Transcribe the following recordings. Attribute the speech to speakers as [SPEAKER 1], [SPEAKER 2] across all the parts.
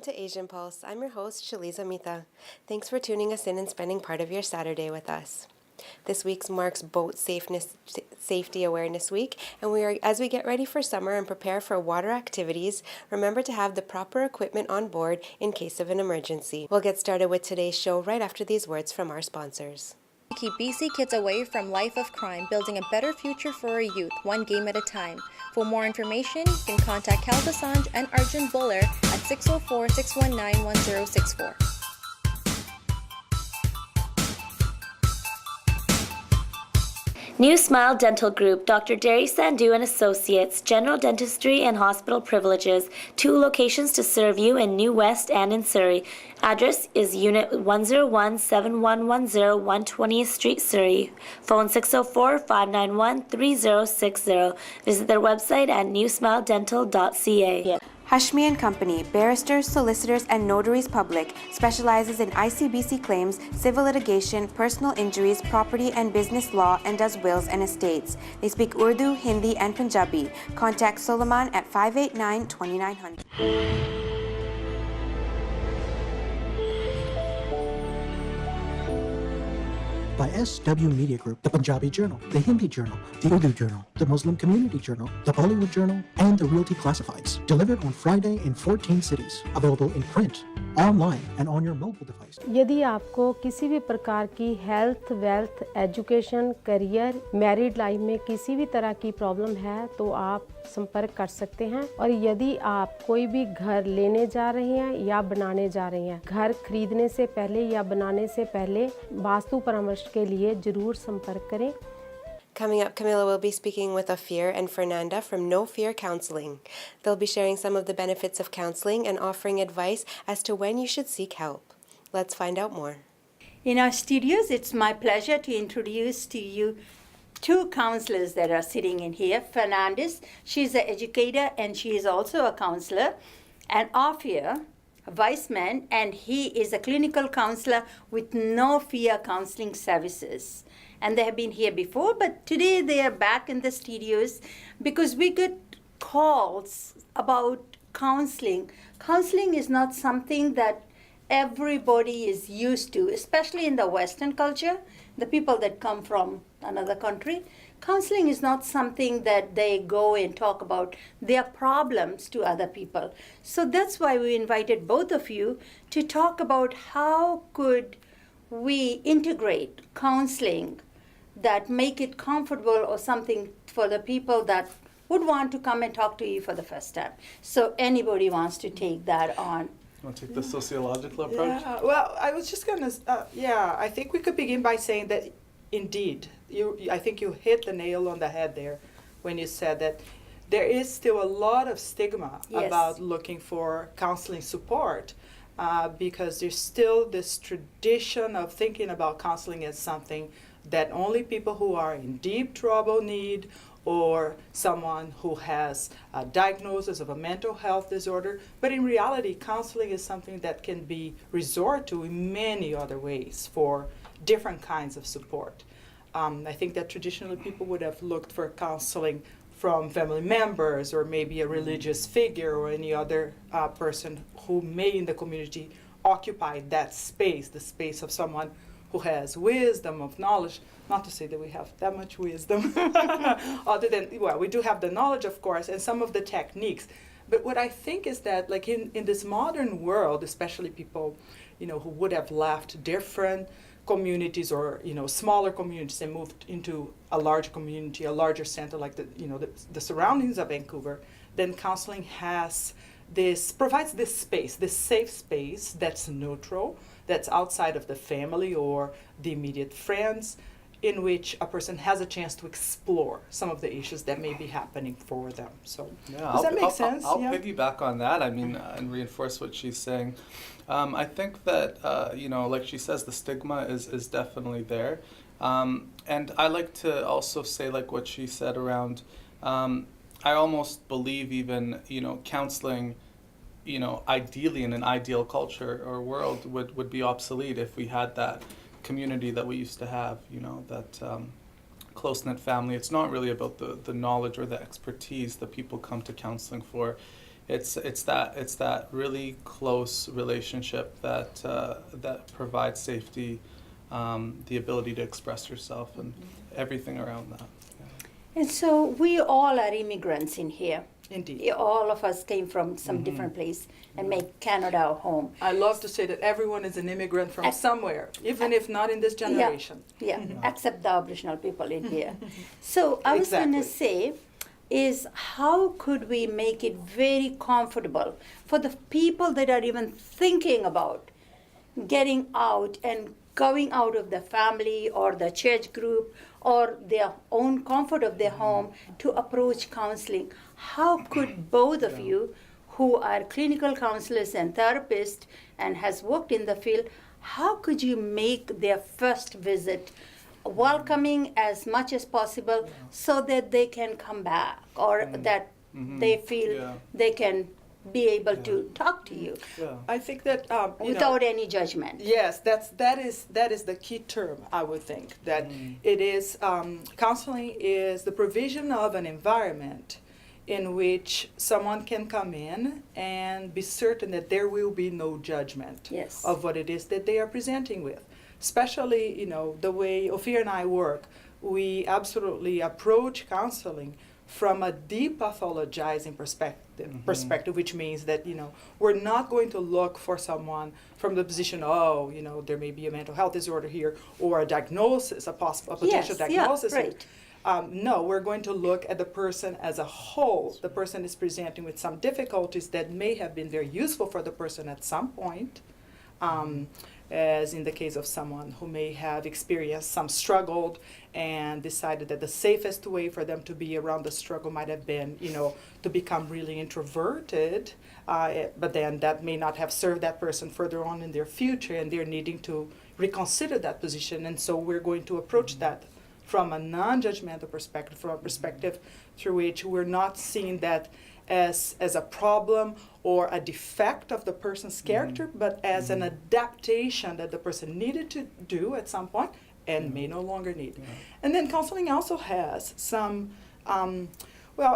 [SPEAKER 1] to Asian Pulse. I'm your host, Shaliza Mita. Thanks for tuning us in and spending part of your Saturday with us. This week marks Boat Safety Awareness Week, and as we get ready for summer and prepare for water activities, remember to have the proper equipment on board in case of an emergency. We'll get started with today's show right after these words from our sponsors.
[SPEAKER 2] Keep BC kids away from life of crime, building a better future for our youth, one game at a time. For more information, you can contact Cal Bassange and Arjun Buller at 604-619-1064.
[SPEAKER 3] New Smile Dental Group, Dr. Derry Sandhu and Associates, General Dentistry and Hospital Privileges, 2 locations to serve you in New West and in Surrey. Address is Unit 101-7110, 120th Street, Surrey. Phone 604-591-3060. Visit their website at newsmiledental.ca.
[SPEAKER 1] Hashmi and Company, barristers, solicitors, and notaries public, specializes in ICBC claims, civil litigation, personal injuries, property and business law, and does wills and estates. They speak Urdu, Hindi, and Punjabi. Contact Solomon at 589-2900.
[SPEAKER 4] By SW Media Group, the Punjabi Journal, the Hindi Journal, the Urdu Journal, the Muslim Community Journal, the Bollywood Journal, and the Realty Classifieds. Delivered on Friday in 14 cities. Available in print, online, and on your mobile device.
[SPEAKER 5] यदि आपको किसी भी प्रकार की health, wealth, education, career, married life में किसी भी तरह की प्रॉब्लम है तो आप संपर्क कर सकते हैं। और यदि आप कोई भी घर लेने जा रहे हैं या बनाने जा रहे हैं, घर खरीदने से पहले या बनाने से पहले वास्तु परामर्श के लिए जरूर संपर्क करें।
[SPEAKER 1] Coming up, Camilla will be speaking with Afir and Fernanda from No Fear Counseling. They'll be sharing some of the benefits of counseling and offering advice as to when you should seek help. Let's find out more.
[SPEAKER 6] In our studios, it's my pleasure to introduce to you 2 counselors that are sitting in here. Fernandez, she's an educator and she is also a counselor. And Afir, Weissman, and he is a clinical counselor with No Fear Counseling Services. And they have been here before, but today they are back in the studios because we get calls about counseling. Counseling is not something that everybody is used to, especially in the Western culture, the people that come from another country. Counseling is not something that they go and talk about their problems to other people. So that's why we invited both of you to talk about how could we integrate counseling that make it comfortable or something for the people that would want to come and talk to you for the first time. So anybody wants to take that on.
[SPEAKER 7] Want to take the sociological approach?
[SPEAKER 8] Yeah, well, I was just going to, I think we could begin by saying that indeed, I think you hit the nail on the head there when you said that there is still a lot of stigma about looking for counseling support because there's still this tradition of thinking about counseling as something that only people who are in deep trouble need, or someone who has a diagnosis of a mental health disorder. But in reality, counseling is something that can be resorted to in many other ways for different kinds of support. I think that traditionally people would have looked for counseling from family members or maybe a religious figure or any other person who may in the community occupy that space, the space of someone who has wisdom, of knowledge. Not to say that we have that much wisdom, other than, well, we do have the knowledge, of course, and some of the techniques. But what I think is that, like in this modern world, especially people, who would have left different communities or, smaller communities and moved into a larger community, a larger center like the surroundings of Vancouver, then counseling provides this space, this safe space that's neutral, that's outside of the family or the immediate friends, in which a person has a chance to explore some of the issues that may be happening for them. So does that make sense?
[SPEAKER 7] I'll piggyback on that. I mean, and reinforce what she's saying. I think that, like she says, the stigma is definitely there. And I like to also say, like what she said around, I almost believe even, counseling, ideally in an ideal culture or world would be obsolete if we had that community that we used to have, that close-knit family. It's not really about the knowledge or the expertise that people come to counseling for. it's that really close relationship that that provides safety, the ability to express yourself, and everything around that.
[SPEAKER 6] And so we all are immigrants in here.
[SPEAKER 8] Indeed.
[SPEAKER 6] All of us came from some different place and make Canada our home.
[SPEAKER 8] I love to say that everyone is an immigrant from somewhere, even if not in this generation.
[SPEAKER 6] Yeah, except the Aboriginal people in here. So I was going to say, is how could we make it very comfortable for the people that are even thinking about getting out and going out of the family or the church group or their own comfort of their home to approach counseling? How could both of you, who are clinical counselors and therapists and has worked in the field, how could you make their first visit welcoming as much as possible so that they can come back or that they feel they can be able to talk to you
[SPEAKER 8] I think that
[SPEAKER 6] without any judgment?
[SPEAKER 8] Yes, that is the key term. I would think that it is counseling is the provision of an environment in which someone can come in and be certain that there will be no judgment of what it is that they are presenting with. Especially, the way Ophir and I work, we absolutely approach counseling from a depathologizing perspective, which means that, we're not going to look for someone from the position, there may be a mental health disorder here or a diagnosis, a potential diagnosis.
[SPEAKER 6] Right.
[SPEAKER 8] No, we're going to look at the person as a whole. The person is presenting with some difficulties that may have been very useful for the person at some point, as in the case of someone who may have experienced some struggle and decided that the safest way for them to be around the struggle might have been, to become really introverted, but then that may not have served that person further on in their future, and they're needing to reconsider that position. And so we're going to approach that from a non-judgmental perspective, from a perspective through which we're not seeing that as a problem or a defect of the person's character, but as an adaptation that the person needed to do at some point and may no longer need. And then counseling also has some,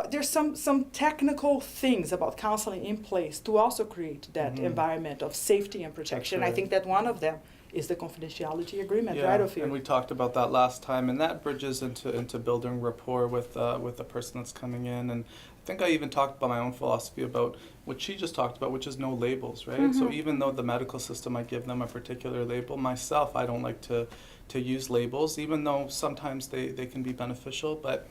[SPEAKER 8] there's some technical things about counseling in place to also create that environment of safety and protection. I think that one of them is the confidentiality agreement, right, Ophir?
[SPEAKER 7] And we talked about that last time, and that bridges into building rapport with the person that's coming in. And I think I even talked about my own philosophy about what she just talked about, which is no labels, right? So even though the medical system might give them a particular label, myself, I don't like to use labels, even though sometimes they can be beneficial. But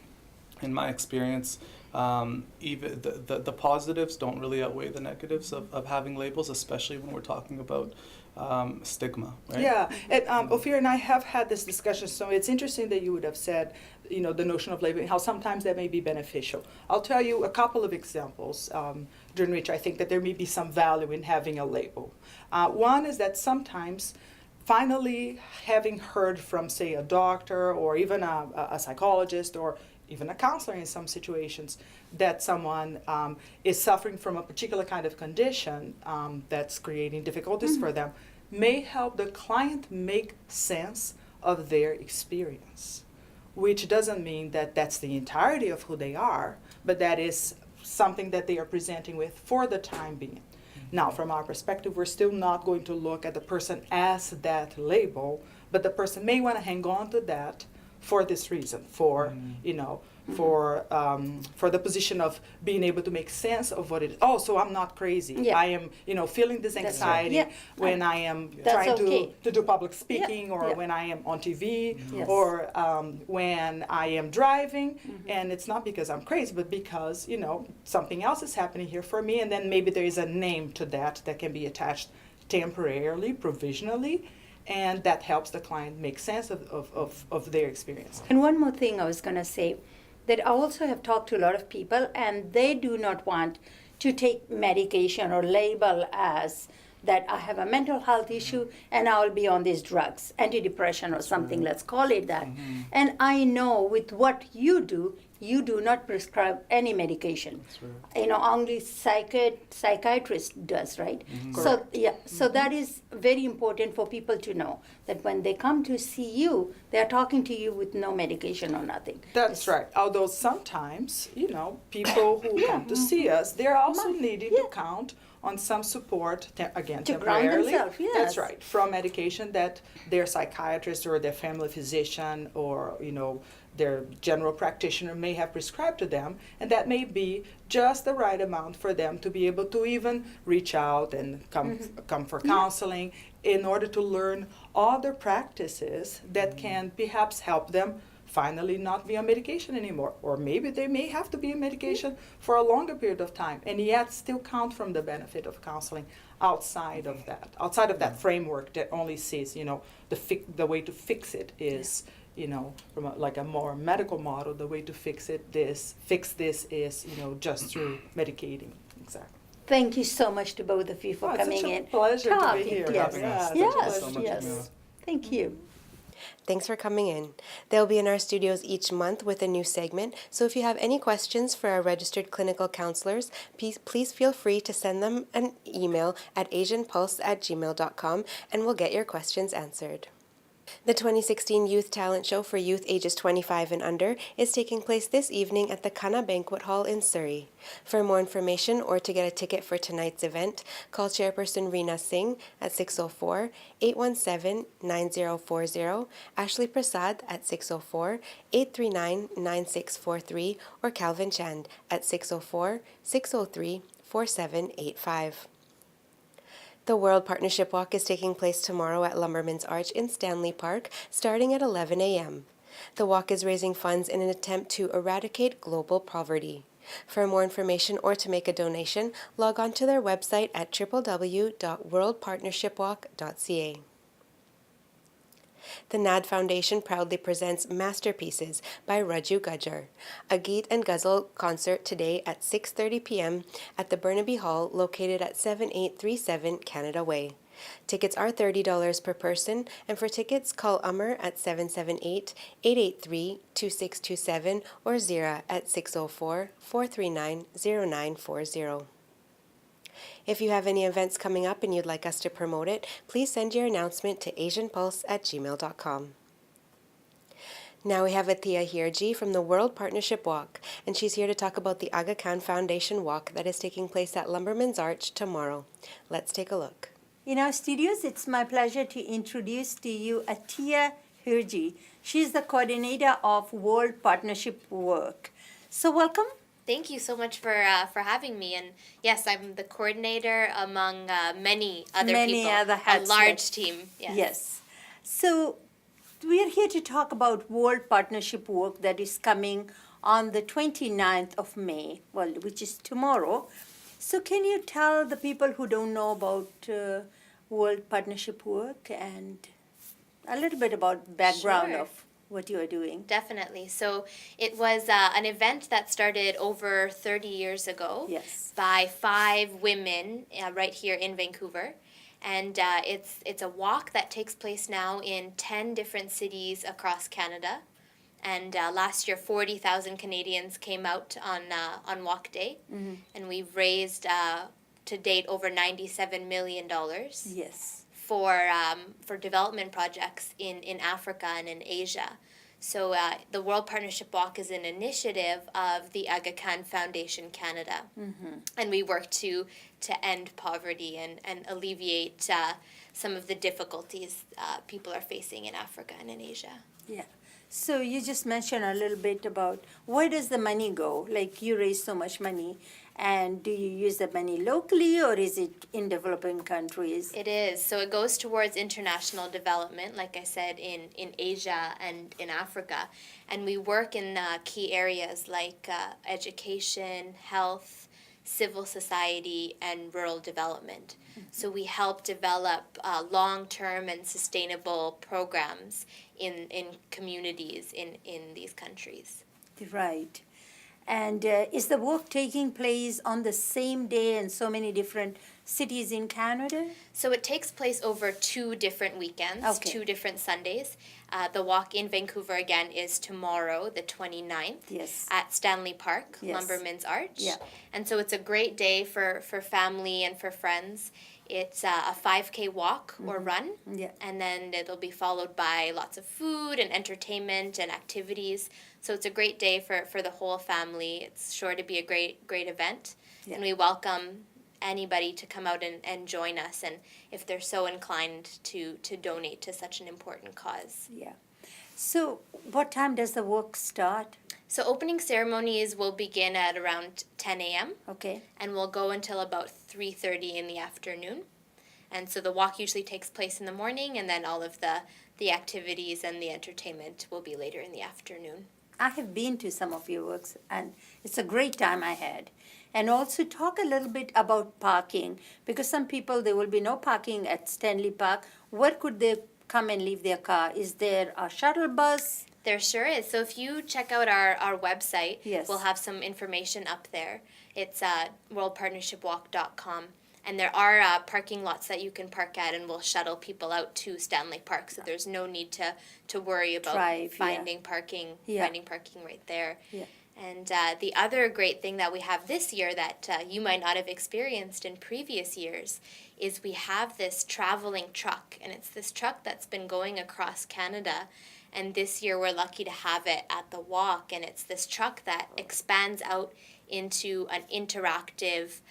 [SPEAKER 7] in my experience, even the positives don't really outweigh the negatives of having labels, especially when we're talking about stigma, right?
[SPEAKER 8] Yeah, and Ophir and I have had this discussion, so it's interesting that you would have said, the notion of labeling, how sometimes that may be beneficial. I'll tell you a couple of examples during which I think that there may be some value in having a label. One is that sometimes, finally having heard from, say, a doctor or even a psychologist or even a counselor in some situations, that someone is suffering from a particular kind of condition that's creating difficulties for them, may help the client make sense of their experience, which doesn't mean that that's the entirety of who they are, but that is something that they are presenting with for the time being. Now, from our perspective, we're still not going to look at the person as that label, but the person may want to hang on to that for this reason, for the position of being able to make sense of what it is. Oh, so I'm not crazy.
[SPEAKER 6] Yeah.
[SPEAKER 8] I am, feeling this anxiety when I am trying to do public speaking or when I am on TV or when I am driving. And it's not because I'm crazy, but because, something else is happening here for me. And then maybe there is a name to that can be attached temporarily, provisionally. And that helps the client make sense of their experience.
[SPEAKER 6] And one more thing I was going to say, that I also have talked to a lot of people and they do not want to take medication or label as that I have a mental health issue and I'll be on these drugs, antidepressant or something, let's call it that. And I know with what you do not prescribe any medication. You know, only psychiatrist does, right? So yeah, so that is very important for people to know that when they come to see you, they are talking to you with no medication or nothing.
[SPEAKER 8] That's right. Although sometimes, you know, people who come to see us, they're also needing to count on some support, again,
[SPEAKER 6] To ground
[SPEAKER 8] temporarily.
[SPEAKER 6] themselves, yes.
[SPEAKER 8] That's right. From medication that their psychiatrist or their family physician or, you know, their general practitioner may have prescribed to them, and that may be just the right amount for them to be able to even reach out and come for counseling in order to learn other practices that can perhaps help them finally not be on medication anymore. Or maybe they may have to be on medication for a longer period of time and yet still count from the benefit of counseling outside of that framework that only sees, you know, the way to fix it is, you know, from like a more medical model, the way to fix this is, you know, just through medicating. Exactly.
[SPEAKER 6] Thank you so much to both of you for
[SPEAKER 8] Oh,
[SPEAKER 6] coming
[SPEAKER 8] it's such a
[SPEAKER 6] in.
[SPEAKER 8] pleasure to be
[SPEAKER 6] talking.
[SPEAKER 8] here.
[SPEAKER 6] Yes,
[SPEAKER 7] Having us.
[SPEAKER 8] Yeah,
[SPEAKER 7] Thank you
[SPEAKER 6] yes,
[SPEAKER 7] so much,
[SPEAKER 6] yes.
[SPEAKER 7] Camila.
[SPEAKER 6] Thank you.
[SPEAKER 1] Thanks for coming in. They'll be in our studios each month with a new segment, so if you have any questions for our registered clinical counselors, please feel free to send them an email at asianpulse@gmail.com and we'll get your questions answered. The 2016 Youth Talent Show for youth ages 25 and under is taking place this evening at the Kana Banquet Hall in Surrey. For more information or to get a ticket for tonight's event, call Chairperson Reena Singh at 604-817-9040, Ashley Prasad at 604-839-9643, or Calvin Chand at 604-603-4785. The World Partnership Walk is taking place tomorrow at Lumberman's Arch in Stanley Park, starting at 11 a.m. The walk is raising funds in an attempt to eradicate global poverty. For more information or to make a donation, log on to their website at www.worldpartnershipwalk.ca. The NAD Foundation proudly presents Masterpieces by Raju Gujjar, a Geet and Ghazal concert today at 6:30 p.m. at the Burnaby Hall located at 7837 Canada Way. Tickets are $30 per person, and for tickets, call Umar at 778-883-2627 or Zira at 604-439-0940. If you have any events coming up and you'd like us to promote it, please send your announcement to asianpulse@gmail.com. Now we have Atia Hirji from the World Partnership Walk, and she's here to talk about the Aga Khan Foundation Walk that is taking place at Lumberman's Arch tomorrow. Let's take a look.
[SPEAKER 6] In our studios, it's my pleasure to introduce to you Atia Hirji. She's the coordinator of World Partnership Work. So welcome.
[SPEAKER 9] Thank you so much for having me. And yes, I'm the coordinator among many other people.
[SPEAKER 6] Other
[SPEAKER 9] A
[SPEAKER 6] hats
[SPEAKER 9] large team.
[SPEAKER 6] Yes. So we are here to talk about World Partnership Work that is coming on the 29th of May, well, which is tomorrow. So can you tell the people who don't know about World Partnership Work and a little bit about background
[SPEAKER 9] Sure.
[SPEAKER 6] of what you are doing?
[SPEAKER 9] Definitely. So it was an event that started over 30 years ago
[SPEAKER 6] Yes.
[SPEAKER 9] by 5 women right here in Vancouver. And it's a walk that takes place now in 10 different cities across Canada. And last year, 40,000 Canadians came out on Walk Day.
[SPEAKER 6] Mm-hmm.
[SPEAKER 9] And we've raised to date over $97 million.
[SPEAKER 6] Yes.
[SPEAKER 9] For development projects in Africa and in Asia. So the World Partnership Walk is an initiative of the Aga Khan Foundation Canada. And we work to end poverty and alleviate some of the difficulties people are facing in Africa and in Asia.
[SPEAKER 6] Yeah. So you just mentioned a little bit about where does the money go? Like you raise so much money, and do you use the money locally or is it in developing countries?
[SPEAKER 9] It is. So it goes towards international development, like I said, in Asia and in Africa. And we work in key areas like education, health, civil society, and rural development. So we help develop long-term and sustainable programs in communities in these countries.
[SPEAKER 6] Right. And is the work taking place on the same day in so many different cities in Canada?
[SPEAKER 9] So it takes place over 2 different weekends,
[SPEAKER 6] Okay.
[SPEAKER 9] 2 different Sundays. The walk in Vancouver again is tomorrow, the 29th,
[SPEAKER 6] Yes.
[SPEAKER 9] at Stanley Park,
[SPEAKER 6] Yes.
[SPEAKER 9] Lumberman's Arch.
[SPEAKER 6] Yeah.
[SPEAKER 9] And so it's a great day for family and for friends. It's a 5K walk or run.
[SPEAKER 6] Yeah.
[SPEAKER 9] And then it'll be followed by lots of food and entertainment and activities. So it's a great day for the whole family. It's sure to be a great event.
[SPEAKER 6] Yeah.
[SPEAKER 9] And we welcome anybody to come out and join us, and if they're so inclined to donate to such an important cause.
[SPEAKER 6] Yeah. So what time does the work start?
[SPEAKER 9] So opening ceremonies will begin at around 10 a.m.
[SPEAKER 6] Okay.
[SPEAKER 9] and will go until about 3:30 in the afternoon. And so the walk usually takes place in the morning, and then all of the activities and the entertainment will be later in the afternoon.
[SPEAKER 6] I have been to some of your works, and it's a great time I had. And also talk a little bit about parking, because some people, there will be no parking at Stanley Park. Where could they come and leave their car? Is there a shuttle bus?
[SPEAKER 9] There sure is. So if you check out our website,
[SPEAKER 6] Yes.
[SPEAKER 9] we'll have some information up there. It's worldpartnershipwalk.com. And there are parking lots that you can park at, and we'll shuttle people out to Stanley Park. So there's no need to worry about
[SPEAKER 6] Drive, yeah.
[SPEAKER 9] finding parking right there.
[SPEAKER 6] Yeah.
[SPEAKER 9] And the other great thing that we have this year that you might not have experienced in previous years is we have this traveling truck. And it's this truck that's been going across Canada. And this year we're lucky to have it at the walk. And it's this truck that expands out into an interactive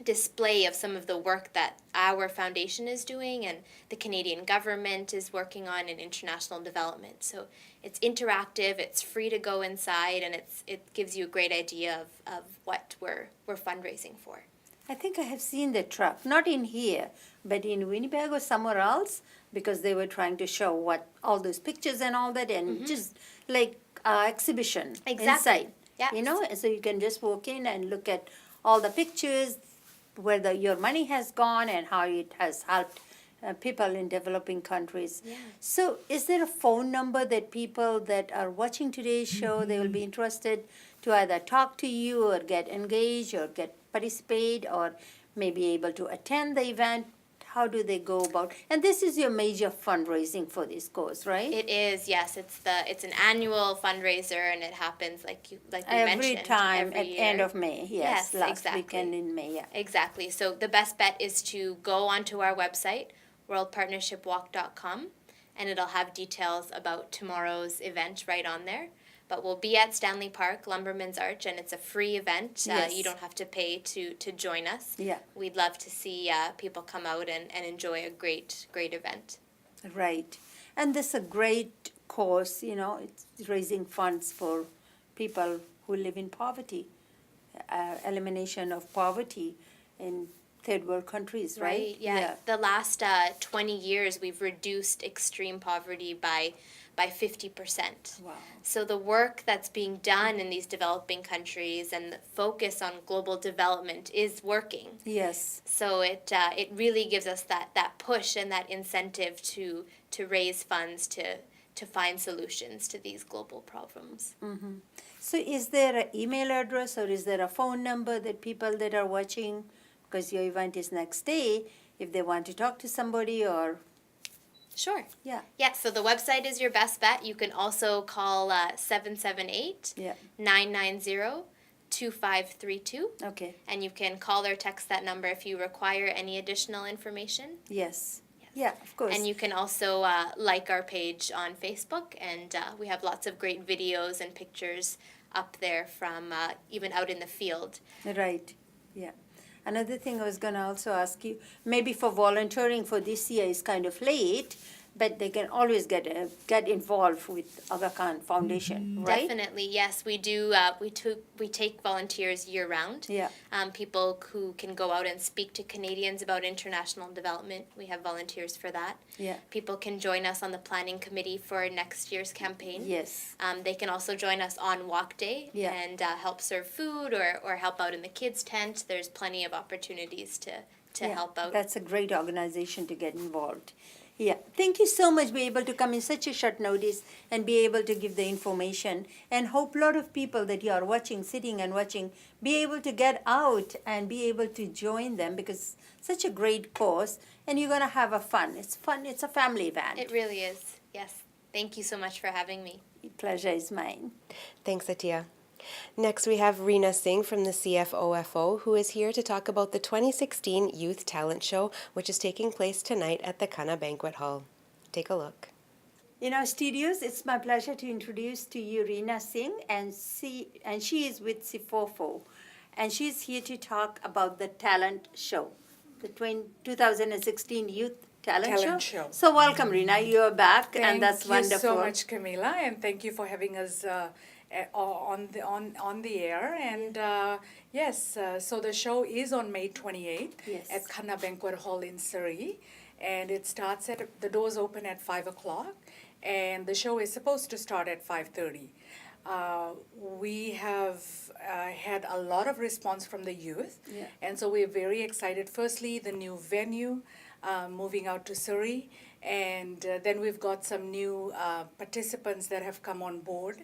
[SPEAKER 9] display of some of the work that our foundation is doing and the Canadian government is working on in international development. So it's interactive, it's free to go inside, and it gives you a great idea of what we're fundraising for.
[SPEAKER 6] I think I have seen the truck, not in here, but in Winnipeg or somewhere else, because they were trying to show what all those pictures and all that, and just like exhibition
[SPEAKER 9] Exactly.
[SPEAKER 6] inside.
[SPEAKER 9] Yes.
[SPEAKER 6] You know, so you can just walk in and look at all the pictures, where your money has gone and how it has helped people in developing countries.
[SPEAKER 9] Yeah.
[SPEAKER 6] So is there a phone number that people that are watching today's show, they will be interested to either talk to you or get engaged or get participate or maybe able to attend the event? How do they go about? And this is your major fundraising for this cause, right?
[SPEAKER 9] It is, yes. It's an annual fundraiser, and it happens like you
[SPEAKER 6] every
[SPEAKER 9] mentioned
[SPEAKER 6] time
[SPEAKER 9] every
[SPEAKER 6] at
[SPEAKER 9] year.
[SPEAKER 6] end of May. Yes, last
[SPEAKER 9] exactly.
[SPEAKER 6] weekend in May. Yeah.
[SPEAKER 9] Exactly. So the best bet is to go onto our website, worldpartnershipwalk.com, and it'll have details about tomorrow's event right on there. But we'll be at Stanley Park, Lumberman's Arch, and it's a free event.
[SPEAKER 6] Yes.
[SPEAKER 9] You don't have to pay to join us.
[SPEAKER 6] Yeah.
[SPEAKER 9] We'd love to see people come out and enjoy a great event.
[SPEAKER 6] Right. And this is a great cause, you know, it's raising funds for people who live in poverty, elimination of poverty in third world countries, right?
[SPEAKER 9] Yeah. The last 20 years, we've reduced extreme poverty by 50%.
[SPEAKER 6] Wow.
[SPEAKER 9] So the work that's being done in these developing countries and the focus on global development is working.
[SPEAKER 6] Yes.
[SPEAKER 9] So it really gives us that push and that incentive to raise funds to find solutions to these global problems.
[SPEAKER 6] So is there an email address or is there a phone number that people that are watching, because your event is next day, if they want to talk to somebody or...
[SPEAKER 9] Sure.
[SPEAKER 6] Yeah.
[SPEAKER 9] Yeah, so the website is your best bet. You can also call 778
[SPEAKER 6] Yeah.
[SPEAKER 9] 990 2532.
[SPEAKER 6] Okay.
[SPEAKER 9] And you can call or text that number if you require any additional information.
[SPEAKER 6] Yes. Yeah, of course.
[SPEAKER 9] And you can also like our page on Facebook, and we have lots of great videos and pictures up there from even out in the field.
[SPEAKER 6] Right. Yeah. Another thing I was going to also ask you, maybe for volunteering for this year is kind of late, but they can always get involved with Aga Khan Foundation, right?
[SPEAKER 9] Definitely, yes. We do. We take volunteers year round.
[SPEAKER 6] Yeah.
[SPEAKER 9] People who can go out and speak to Canadians about international development. We have volunteers for that.
[SPEAKER 6] Yeah.
[SPEAKER 9] People can join us on the planning committee for next year's campaign.
[SPEAKER 6] Yes.
[SPEAKER 9] They can also join us on walk day
[SPEAKER 6] Yeah.
[SPEAKER 9] and help serve food or help out in the kids' tent. There's plenty of opportunities to help out.
[SPEAKER 6] That's a great organization to get involved. Yeah, thank you so much. Be able to come in such a short notice and be able to give the information, and hope a lot of people that you are watching, sitting and watching, be able to get out and be able to join them, because such a great cause, and you're gonna have a fun. It's fun. It's a family event.
[SPEAKER 9] It really is. Yes. Thank you so much for having me.
[SPEAKER 6] Pleasure is mine.
[SPEAKER 1] Thanks, Atiya. Next, we have Reena Singh from the CFOFO, who is here to talk about the 2016 Youth Talent Show, which is taking place tonight at the Kana Banquet Hall. Take a look.
[SPEAKER 6] In our studios, it's my pleasure to introduce to you Reena Singh, and she is with CFOFO, and she's here to talk about the talent show, the 2016 Youth Talent show. So welcome, Reena. You're back, and that's wonderful.
[SPEAKER 10] Thank you so much, Camila, and thank you for having us on the air. And yes, so the show is on May 28th at Kana Banquet Hall in Surrey, and it starts the doors open at 5:00, and the show is supposed to start at 5:30. We have had a lot of response from the youth, and so we're very excited. Firstly, the new venue, moving out to Surrey, and then we've got some new participants that have come on board.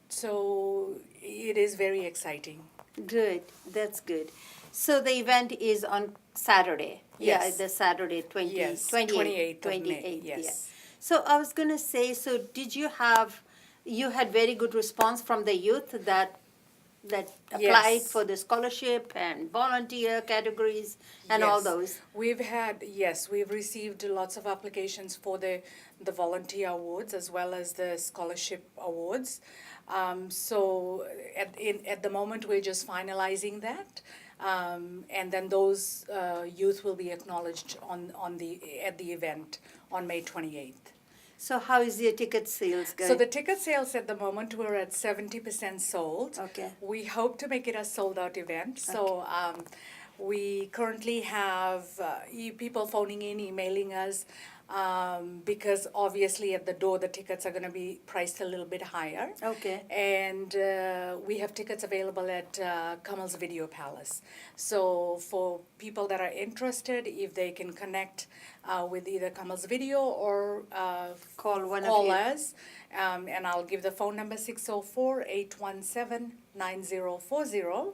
[SPEAKER 10] So it is very exciting.
[SPEAKER 6] Good, that's good. So the event is on Saturday.
[SPEAKER 10] Yes.
[SPEAKER 6] Yeah, the Saturday 28th
[SPEAKER 10] of May,
[SPEAKER 6] yeah.
[SPEAKER 10] yes.
[SPEAKER 6] So I was going to say, so did you had very good response from the youth that applied
[SPEAKER 10] Yes.
[SPEAKER 6] for the scholarship and volunteer categories and all
[SPEAKER 10] Yes.
[SPEAKER 6] those?
[SPEAKER 10] We've received lots of applications for the volunteer awards as well as the scholarship awards. So at the moment, we're just finalizing that. And then those youth will be acknowledged at the event on May 28th.
[SPEAKER 6] So how is your ticket sales going?
[SPEAKER 10] So the ticket sales at the moment, we're at 70% sold.
[SPEAKER 6] Okay.
[SPEAKER 10] We hope to make it a sold-out event. So we currently have people phoning in, emailing us, because obviously at the door the tickets are going to be priced a little bit higher.
[SPEAKER 6] Okay.
[SPEAKER 10] And we have tickets available at Kamal's Video Palace. So for people that are interested, if they can connect with either Kamal's Video or
[SPEAKER 6] Call one of
[SPEAKER 10] call
[SPEAKER 6] you.
[SPEAKER 10] us, and I'll give the phone number 604-817-9040,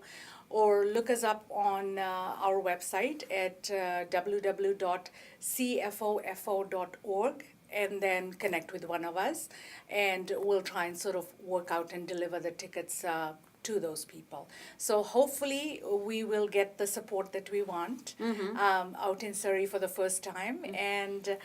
[SPEAKER 10] or look us up on our website at www.cfofo.org, and then connect with one of us, and we'll try and sort of work out and deliver the tickets to those people. So hopefully we will get the support that we want out in Surrey for the first time. And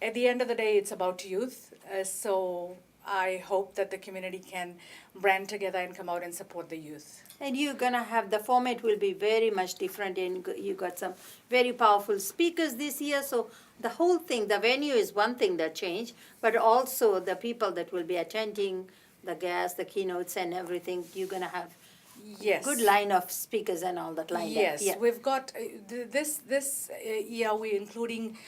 [SPEAKER 10] at the end of the day, it's about youth. So I hope that the community can brand together and come out and support the youth.
[SPEAKER 6] And you're going to have, the format will be very much different, and you got some very powerful speakers this year. So the whole thing, the venue is one thing that changed, but also the people that will be attending, the guests, the keynotes and everything, you're going to have
[SPEAKER 10] Yes.
[SPEAKER 6] good line of speakers and all that lined
[SPEAKER 10] Yes,
[SPEAKER 6] up. Yeah.
[SPEAKER 10] we've got this year we're including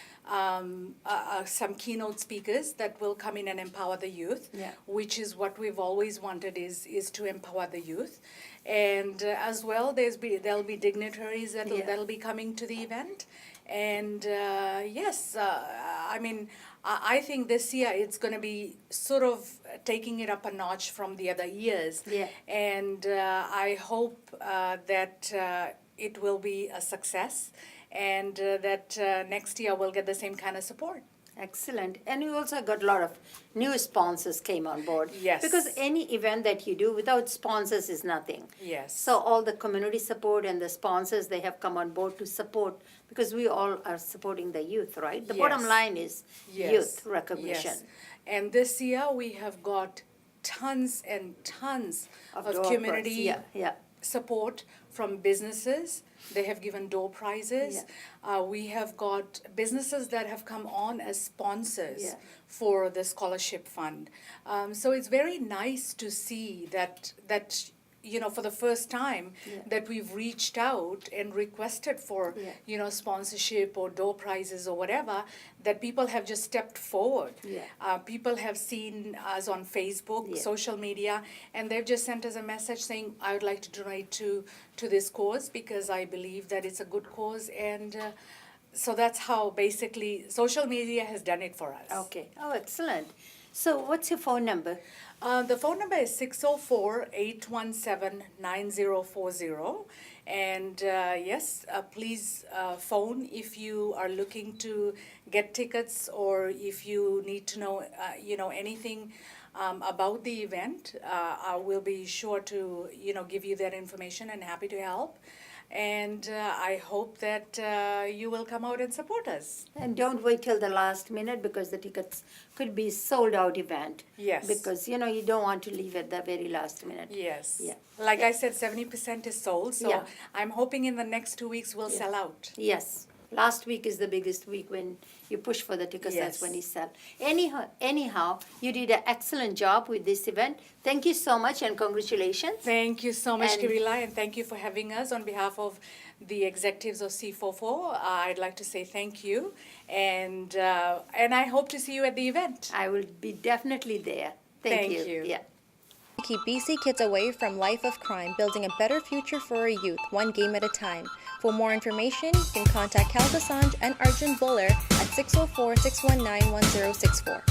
[SPEAKER 10] some keynote speakers that will come in and empower the youth,
[SPEAKER 6] Yeah.
[SPEAKER 10] which is what we've always wanted is to empower the youth. And as well, there'll be dignitaries that'll be coming to the event. And yes, I mean, I think this year it's going to be sort of taking it up a notch from the other years.
[SPEAKER 6] Yeah.
[SPEAKER 10] And I hope that it will be a success, and that next year we'll get the same kind of support.
[SPEAKER 6] Excellent. And you also got a lot of new sponsors came on board.
[SPEAKER 10] Yes.
[SPEAKER 6] Because any event that you do without sponsors is nothing.
[SPEAKER 10] Yes.
[SPEAKER 6] So all the community support and the sponsors, they have come on board to support, because we all are supporting the youth, right? The bottom
[SPEAKER 10] Yes.
[SPEAKER 6] line is
[SPEAKER 10] Yes.
[SPEAKER 6] youth recognition.
[SPEAKER 10] Yes. And this year we have got tons and tons of
[SPEAKER 6] door
[SPEAKER 10] community
[SPEAKER 6] prizes. Yeah.
[SPEAKER 10] support from businesses. They have given door prizes. We have got businesses that have come on as sponsors
[SPEAKER 6] Yeah.
[SPEAKER 10] for the scholarship fund. So it's very nice to see that for the first time that we've reached out and requested for sponsorship or door prizes or whatever, that people have just stepped forward. People have seen us on Facebook, social media, and they've just sent us a message saying, I would like to donate to this cause because I believe that it's a good cause. And So that's how basically social media has done it for us.
[SPEAKER 6] Okay. Oh, excellent. So, what's your phone number?
[SPEAKER 10] The phone number is 604-817-9040. And yes, please phone if you are looking to get tickets or if you need to know, anything about the event. I will be sure to, give you that information and happy to help. And I hope that you will come out and support us.
[SPEAKER 6] And don't wait till the last minute because the tickets could be sold out event.
[SPEAKER 10] Yes.
[SPEAKER 6] Because you don't want to leave at the very last minute.
[SPEAKER 10] Yes.
[SPEAKER 6] Yeah.
[SPEAKER 10] Like I said, 70% is sold. So
[SPEAKER 6] Yeah.
[SPEAKER 10] I'm hoping in the next 2 weeks we'll sell out.
[SPEAKER 6] Yes. Last week is the biggest week when you push for the tickets. That's
[SPEAKER 10] Yes.
[SPEAKER 6] when you sell. Anyhow, you did an excellent job with this event. Thank you so much and congratulations.
[SPEAKER 10] Thank you so much,
[SPEAKER 6] And-
[SPEAKER 10] Kirila, and thank you for having us. On behalf of the executives of C44, I'd like to say thank you, and I hope to see you at the event.
[SPEAKER 6] I will be definitely there. Thank you.
[SPEAKER 10] Thank you.
[SPEAKER 6] Yeah.
[SPEAKER 2] Keep BC kids away from life of crime, building a better future for our youth, one game at a time. For more information, you can contact Cal Assange and Arjun Buller at 604-619-1064.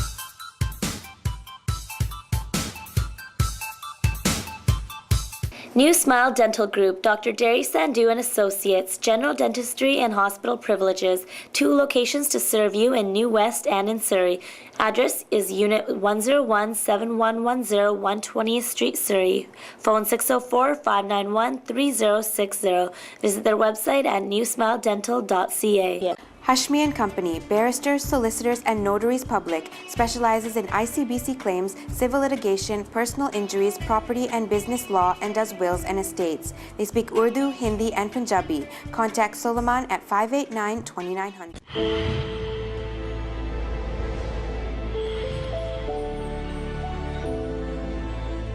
[SPEAKER 3] New Smile Dental Group, Dr. Derry Sandhu and Associates, General Dentistry and Hospital Privileges, 2 locations to serve you in New West and in Surrey. Address is Unit 101-7110, 120th Street, Surrey. Phone 604-591-3060. Visit their website at newsmiledental.ca.
[SPEAKER 1] Hashmi and Company, barristers, solicitors, and notaries public, specializes in ICBC claims, civil litigation, personal injuries, property and business law, and does wills and estates. They speak Urdu, Hindi, and Punjabi. Contact Soliman at 589-2900.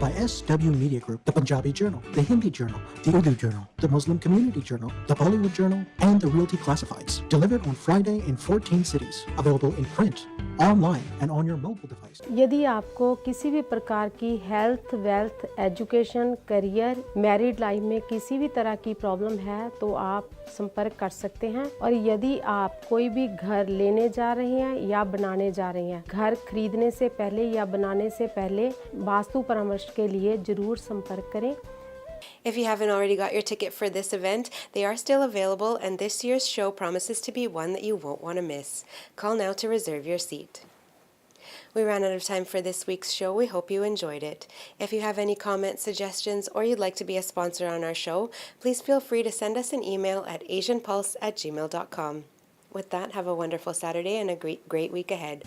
[SPEAKER 4] By SW Media Group, the Punjabi Journal, the Hindi Journal, the Urdu Journal, the Muslim Community Journal, the Bollywood Journal, and the Realty Classifieds. Delivered on Friday in 14 cities. Available in print, online, and on your mobile device.
[SPEAKER 5] यदि आपको किसी भी प्रकार की health, wealth, education, career, married life में किसी भी तरह की प्रॉब्लम है तो आप संपर्क कर सकते हैं। और यदि आप कोई भी घर लेने जा रहे हैं या बनाने जा रहे हैं, घर खरीदने से पहले या बनाने से पहले वास्तु परामर्श के लिए जरूर संपर्क करें।
[SPEAKER 1] If you haven't already got your ticket for this event, they are still available, and this year's show promises to be one that you won't want to miss. Call now to reserve your seat. We ran out of time for this week's show. We hope you enjoyed it. If you have any comments, suggestions, or you'd like to be a sponsor on our show, please feel free to send us an email at asianpulse@gmail.com. With that, have a wonderful Saturday and a great week ahead.